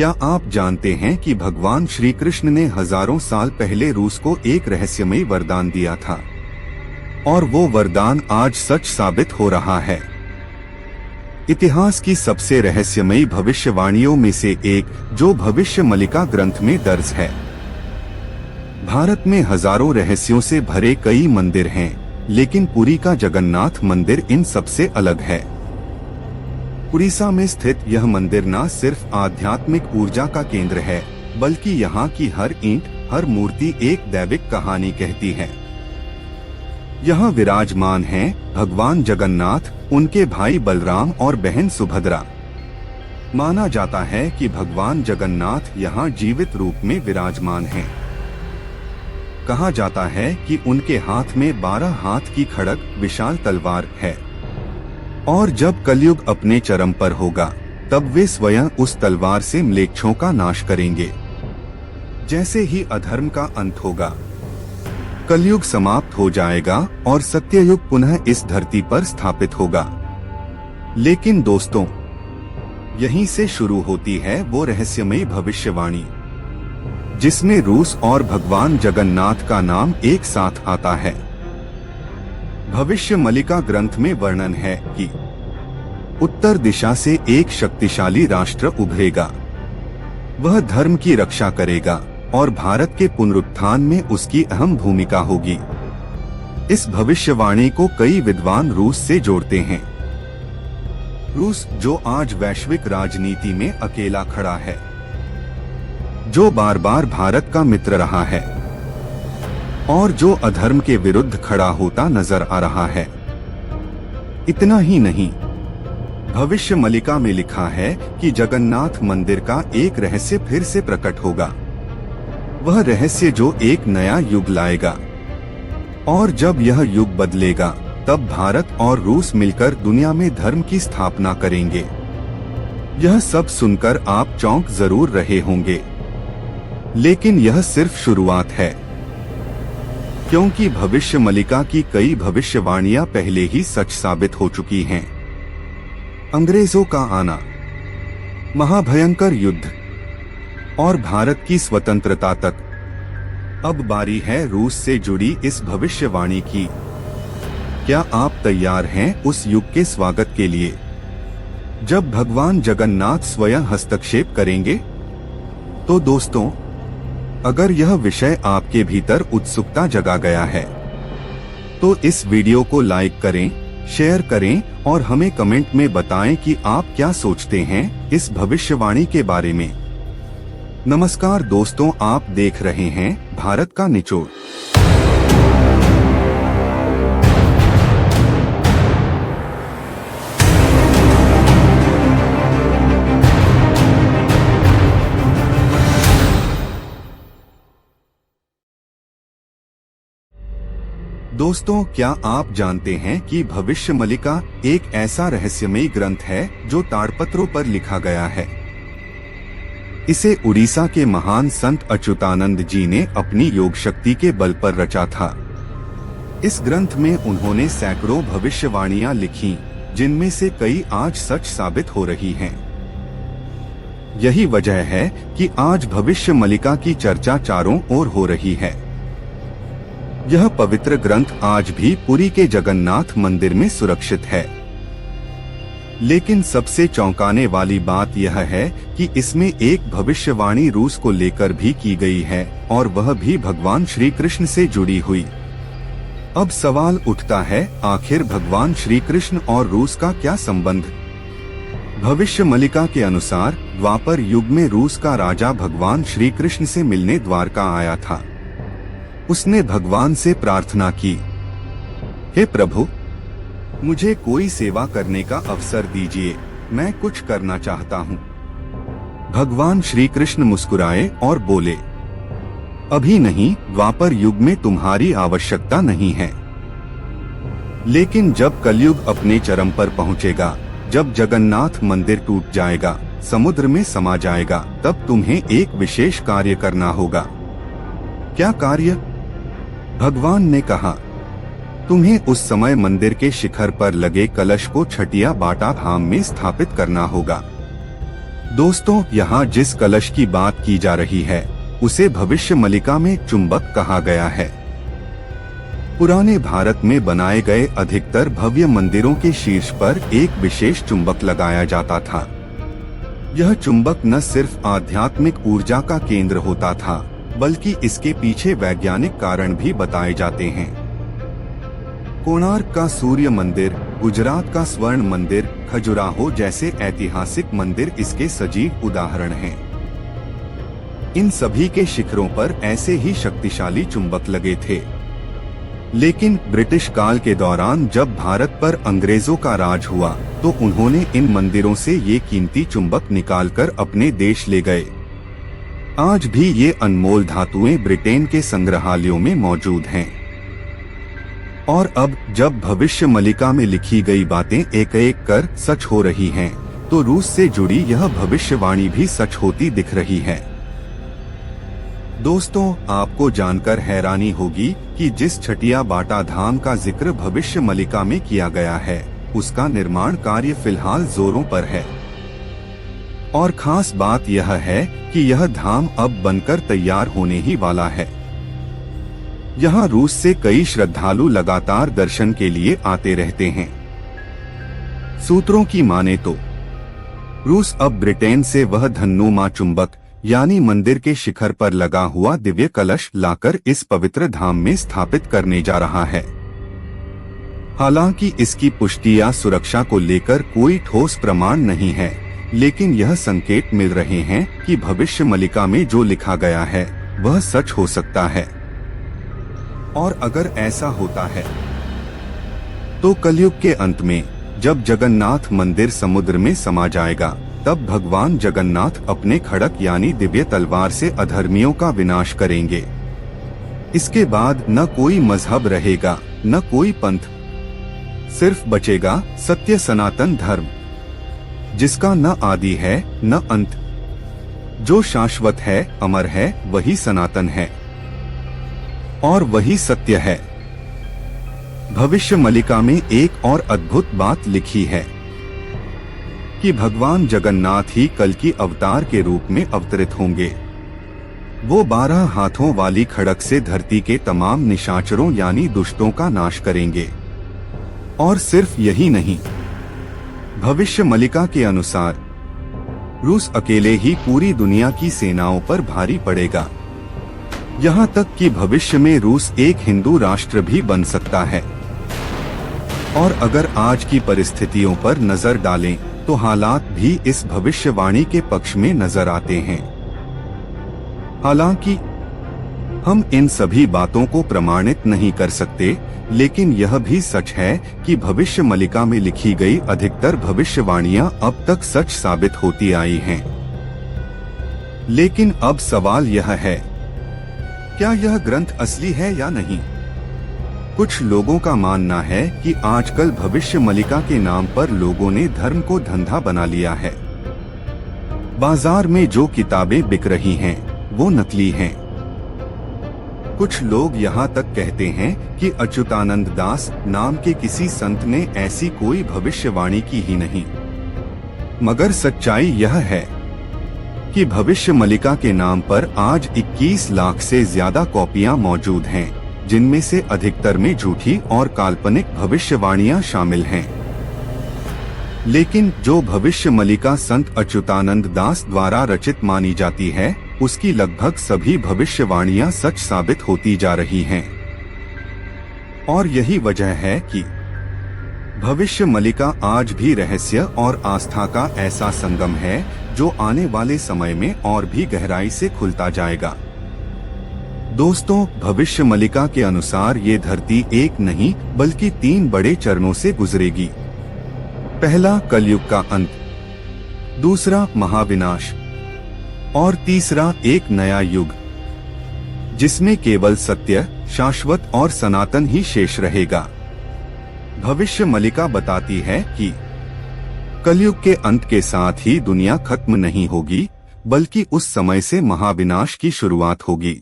क्या आप जानते हैं कि भगवान श्री कृष्ण ने हजारों साल पहले रूस को एक रहस्यमयी वरदान दिया था और वो वरदान आज सच साबित हो रहा है। इतिहास की सबसे रहस्यमयी भविष्यवाणियों में से एक, जो भविष्य मलिका ग्रंथ में दर्ज है। भारत में हजारों रहस्यों से भरे कई मंदिर हैं, लेकिन पुरी का जगन्नाथ मंदिर इन सबसे अलग है। उड़ीसा में स्थित यह मंदिर न सिर्फ आध्यात्मिक ऊर्जा का केंद्र है, बल्कि यहाँ की हर ईंट, हर मूर्ति एक दैविक कहानी कहती है। यहाँ विराजमान हैं भगवान जगन्नाथ, उनके भाई बलराम और बहन सुभद्रा। माना जाता है कि भगवान जगन्नाथ यहाँ जीवित रूप में विराजमान हैं। कहा जाता है कि उनके हाथ में 12 हाथ की खड़ग विशाल तलवार है और जब कलयुग अपने चरम पर होगा, तब वे स्वयं उस तलवार से म्लेच्छों का नाश करेंगे। जैसे ही अधर्म का अंत होगा, कलयुग समाप्त हो जाएगा और सत्ययुग पुनः इस धरती पर स्थापित होगा। लेकिन दोस्तों, यहीं से शुरू होती है वो रहस्यमयी भविष्यवाणी, जिसमें रूस और भगवान जगन्नाथ का नाम एक साथ आता है। भविष्य मलिका ग्रंथ में वर्णन है कि उत्तर दिशा से एक शक्तिशाली राष्ट्र उभरेगा। वह धर्म की रक्षा करेगा और भारत के पुनरुत्थान में उसकी अहम भूमिका होगी। इस भविष्यवाणी को कई विद्वान रूस से जोड़ते हैं। रूस, जो आज वैश्विक राजनीति में अकेला खड़ा है, जो बार बार भारत का मित्र रहा है और जो अधर्म के विरुद्ध खड़ा होता नजर आ रहा है। इतना ही नहीं, भविष्य मलिका में लिखा है कि जगन्नाथ मंदिर का एक रहस्य फिर से प्रकट होगा। वह रहस्य जो एक नया युग लाएगा, और जब यह युग बदलेगा, तब भारत और रूस मिलकर दुनिया में धर्म की स्थापना करेंगे। यह सब सुनकर आप चौंक जरूर रहे होंगे, लेकिन यह सिर्फ शुरुआत है, क्योंकि भविष्य मलिका की कई भविष्यवाणियां पहले ही सच साबित हो चुकी हैं। अंग्रेजों का आना, महाभयंकर युद्ध और भारत की स्वतंत्रता तक। अब बारी है रूस से जुड़ी इस भविष्यवाणी की। क्या आप तैयार हैं उस युग के स्वागत के लिए, जब भगवान जगन्नाथ स्वयं हस्तक्षेप करेंगे? तो दोस्तों, अगर यह विषय आपके भीतर उत्सुकता जगा गया है, तो इस वीडियो को लाइक करें, शेयर करें और हमें कमेंट में बताएं कि आप क्या सोचते हैं इस भविष्यवाणी के बारे में। नमस्कार दोस्तों, आप देख रहे हैं भारत का निचोड़। दोस्तों, क्या आप जानते हैं कि भविष्य मलिका एक ऐसा रहस्यमयी ग्रंथ है जो ताड़पत्रों पर लिखा गया है। इसे उड़ीसा के महान संत अच्युतानंद जी ने अपनी योग शक्ति के बल पर रचा था। इस ग्रंथ में उन्होंने सैकड़ों भविष्यवाणियां लिखी, जिनमें से कई आज सच साबित हो रही हैं। यही वजह है कि आज भविष्य मलिका की चर्चा चारों ओर हो रही है। यह पवित्र ग्रंथ आज भी पुरी के जगन्नाथ मंदिर में सुरक्षित है। लेकिन सबसे चौंकाने वाली बात यह है कि इसमें एक भविष्यवाणी रूस को लेकर भी की गई है, और वह भी भगवान श्री कृष्ण से जुड़ी हुई। अब सवाल उठता है, आखिर भगवान श्री कृष्ण और रूस का क्या संबंध? भविष्य मलिका के अनुसार द्वापर युग में रूस का राजा भगवान श्री कृष्ण से मिलने द्वारका आया था। उसने भगवान से प्रार्थना की, हे प्रभु, मुझे कोई सेवा करने का अवसर दीजिए, मैं कुछ करना चाहता हूँ। भगवान श्री कृष्ण मुस्कुराए और बोले, अभी नहीं, द्वापर युग में तुम्हारी आवश्यकता नहीं है। लेकिन जब कलयुग अपने चरम पर पहुँचेगा, जब जगन्नाथ मंदिर टूट जाएगा, समुद्र में समा जाएगा, तब तुम्हें एक विशेष कार्य करना होगा। क्या कार्य? भगवान ने कहा, तुम्हें उस समय मंदिर के शिखर पर लगे कलश को छटिया बाटा धाम में स्थापित करना होगा। दोस्तों, यहाँ जिस कलश की बात की जा रही है उसे भविष्य मलिका में चुंबक कहा गया है। पुराने भारत में बनाए गए अधिकतर भव्य मंदिरों के शीर्ष पर एक विशेष चुंबक लगाया जाता था। यह चुंबक न सिर्फ आध्यात्मिक ऊर्जा का केंद्र होता था, बल्कि इसके पीछे वैज्ञानिक कारण भी बताए जाते हैं। कोणार्क का सूर्य मंदिर, गुजरात का स्वर्ण मंदिर, खजुराहो जैसे ऐतिहासिक मंदिर इसके सजीव उदाहरण हैं। इन सभी के शिखरों पर ऐसे ही शक्तिशाली चुंबक लगे थे। लेकिन ब्रिटिश काल के दौरान जब भारत पर अंग्रेजों का राज हुआ तो उन्होंने इन मंदिरों से ये कीमती चुंबक निकालकर अपने देश ले गए। आज भी ये अनमोल धातुएं ब्रिटेन के संग्रहालयों में मौजूद हैं। और अब जब भविष्य मलिका में लिखी गई बातें एक एक कर सच हो रही हैं, तो रूस से जुड़ी यह भविष्यवाणी भी सच होती दिख रही है। दोस्तों, आपको जानकर हैरानी होगी कि जिस छटिया बाटा धाम का जिक्र भविष्य मलिका में किया गया है, उसका निर्माण कार्य फिलहाल जोरों पर है। और खास बात यह है कि यह धाम अब बनकर तैयार होने ही वाला है। यहाँ रूस से कई श्रद्धालु लगातार दर्शन के लिए आते रहते हैं। सूत्रों की माने तो रूस अब ब्रिटेन से वह धन्नुमा चुंबक यानी मंदिर के शिखर पर लगा हुआ दिव्य कलश लाकर इस पवित्र धाम में स्थापित करने जा रहा है। हालांकि इसकी पुष्टि या सुरक्षा को लेकर कोई ठोस प्रमाण नहीं है, लेकिन यह संकेत मिल रहे हैं कि भविष्य मलिका में जो लिखा गया है वह सच हो सकता है। और अगर ऐसा होता है तो कलयुग के अंत में जब जगन्नाथ मंदिर समुद्र में समा जाएगा, तब भगवान जगन्नाथ अपने खड़क यानी दिव्य तलवार से अधर्मियों का विनाश करेंगे। इसके बाद न कोई मजहब रहेगा, न कोई पंथ, सिर्फ बचेगा सत्य सनातन धर्म, जिसका न आदि है न अंत, जो शाश्वत है, अमर है, वही सनातन है और वही सत्य है। भविष्य मलिका में एक और अद्भुत बात लिखी है कि भगवान जगन्नाथ ही कल की अवतार के रूप में अवतरित होंगे। वो 12 हाथों वाली खड़क से धरती के तमाम निशाचरों यानी दुष्टों का नाश करेंगे। और सिर्फ यही नहीं, भविष्य मलिका के अनुसार रूस अकेले ही पूरी दुनिया की सेनाओं पर भारी पड़ेगा। यहाँ तक कि भविष्य में रूस एक हिंदू राष्ट्र भी बन सकता है। और अगर आज की परिस्थितियों पर नजर डालें तो हालात भी इस भविष्यवाणी के पक्ष में नजर आते हैं। हालांकि हम इन सभी बातों को प्रमाणित नहीं कर सकते, लेकिन यह भी सच है कि भविष्य मलिका में लिखी गई अधिकतर भविष्यवाणियां अब तक सच साबित होती आई हैं। लेकिन अब सवाल यह है, क्या यह ग्रंथ असली है या नहीं? कुछ लोगों का मानना है कि आजकल भविष्य मलिका के नाम पर लोगों ने धर्म को धंधा बना लिया है। बाजार में जो किताबें बिक रही हैं, वो नकली हैं। कुछ लोग यहाँ तक कहते हैं कि अच्युतानंद दास नाम के किसी संत ने ऐसी कोई भविष्यवाणी की ही नहीं। मगर सच्चाई यह है कि भविष्य मलिका के नाम पर आज 21 लाख से ज्यादा कॉपियां मौजूद हैं, जिनमें से अधिकतर में झूठी और काल्पनिक भविष्यवाणियां शामिल हैं। लेकिन जो भविष्य मलिका संत अच्युतानंद दास द्वारा रचित मानी जाती है, उसकी लगभग सभी भविष्यवाणियां सच साबित होती जा रही हैं। और यही वजह है कि भविष्य मलिका आज भी रहस्य और आस्था का ऐसा संगम है जो आने वाले समय में और भी गहराई से खुलता जाएगा। दोस्तों, भविष्य मलिका के अनुसार ये धरती एक नहीं बल्कि 3 बड़े चरणों से गुजरेगी। पहला कलयुग का अंत, दूसरा महाविनाश और तीसरा एक नया युग, जिसमें केवल सत्य, शाश्वत और सनातन ही शेष रहेगा। भविष्य मलिका बताती है कि कलयुग के अंत के साथ ही दुनिया खत्म नहीं होगी, बल्कि उस समय से महाविनाश की शुरुआत होगी।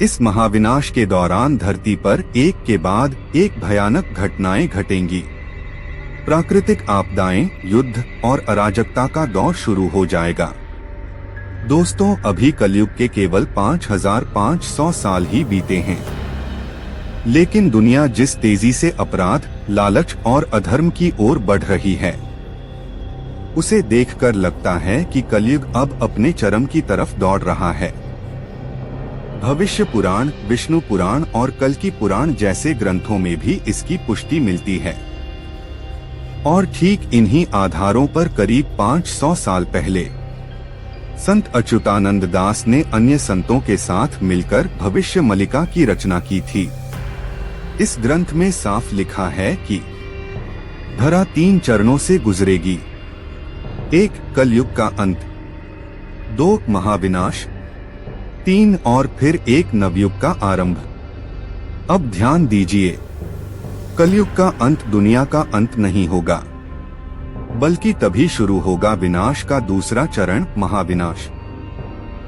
इस महाविनाश के दौरान धरती पर एक के बाद एक भयानक घटनाएं घटेंगी। प्राकृतिक आपदाएं, युद्ध और अराजकता का दौर शुरू हो जाएगा। दोस्तों, अभी कलयुग के केवल 5500 साल ही बीते हैं, लेकिन दुनिया जिस तेजी से अपराध, लालच और अधर्म की ओर बढ़ रही है, उसे देखकर लगता है कि कलयुग अब अपने चरम की तरफ दौड़ रहा है। भविष्य पुराण, विष्णु पुराण और कल्कि पुराण जैसे ग्रंथों में भी इसकी पुष्टि मिलती है। और ठीक इन्हीं आधारों पर करीब 500 साल पहले संत अच्युतानंद दास ने अन्य संतों के साथ मिलकर भविष्य मलिका की रचना की थी। इस ग्रंथ में साफ लिखा है कि धरा 3 चरणों से गुजरेगी। 1 कलयुग का अंत, 2 महाविनाश, 3 और फिर 1 नवयुग का आरंभ। अब ध्यान दीजिए, कलयुग का अंत दुनिया का अंत नहीं होगा, बल्कि तभी शुरू होगा विनाश का दूसरा चरण, महाविनाश।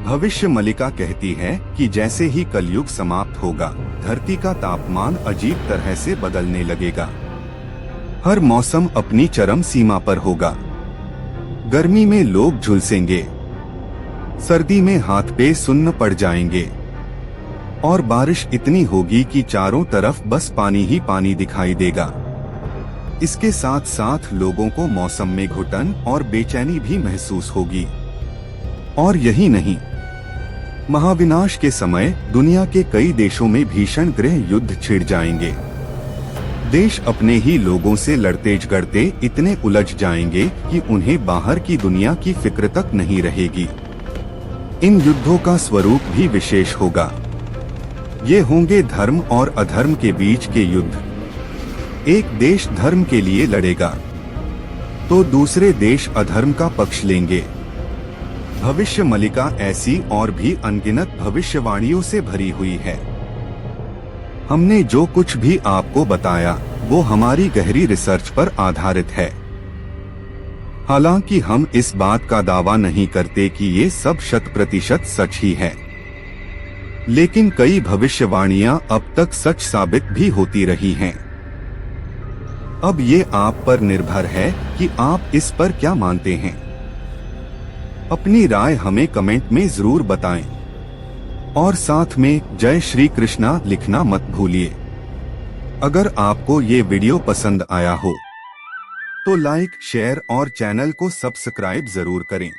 भविष्य मलिका कहती है कि जैसे ही कलयुग समाप्त होगा, धरती का तापमान अजीब तरह से बदलने लगेगा। हर मौसम अपनी चरम सीमा पर होगा। गर्मी में लोग झुलसेंगे, सर्दी में हाथ पे सुन्न पड़ जाएंगे, और बारिश इतनी होगी कि चारों तरफ बस पानी ही पानी दिखाई देगा। इसके साथ साथ लोगों को मौसम में घुटन और बेचैनी भी महसूस होगी। और यही नहीं, महाविनाश के समय दुनिया के कई देशों में भीषण गृह युद्ध छिड़ जाएंगे। देश अपने ही लोगों से लड़ते झगड़ते इतने उलझ जाएंगे कि उन्हें बाहर की दुनिया की फिक्र तक नहीं रहेगी। इन युद्धों का स्वरूप भी विशेष होगा। ये होंगे धर्म और अधर्म के बीच के युद्ध। एक देश धर्म के लिए लड़ेगा तो दूसरे देश अधर्म का पक्ष लेंगे। भविष्य मलिका ऐसी और भी अनगिनत भविष्यवाणियों से भरी हुई है। हमने जो कुछ भी आपको बताया वो हमारी गहरी रिसर्च पर आधारित है। हालांकि हम इस बात का दावा नहीं करते कि ये सब 100% सच ही है, लेकिन कई भविष्यवाणियां अब तक सच साबित भी होती रही हैं। अब ये आप पर निर्भर है कि आप इस पर क्या मानते हैं। अपनी राय हमें कमेंट में जरूर बताएं और साथ में जय श्री कृष्णा लिखना मत भूलिए। अगर आपको ये वीडियो पसंद आया हो तो लाइक, शेयर और चैनल को सब्सक्राइब जरूर करें।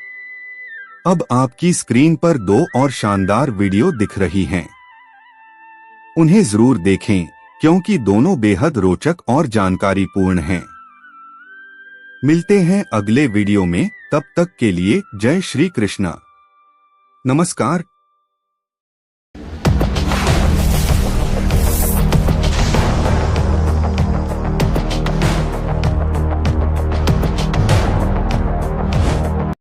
अब आपकी स्क्रीन पर 2 और शानदार वीडियो दिख रही हैं। उन्हें जरूर देखें क्योंकि दोनों बेहद रोचक और जानकारीपूर्ण हैं। मिलते हैं अगले वीडियो में, तब तक के लिए जय श्री कृष्णा। नमस्कार।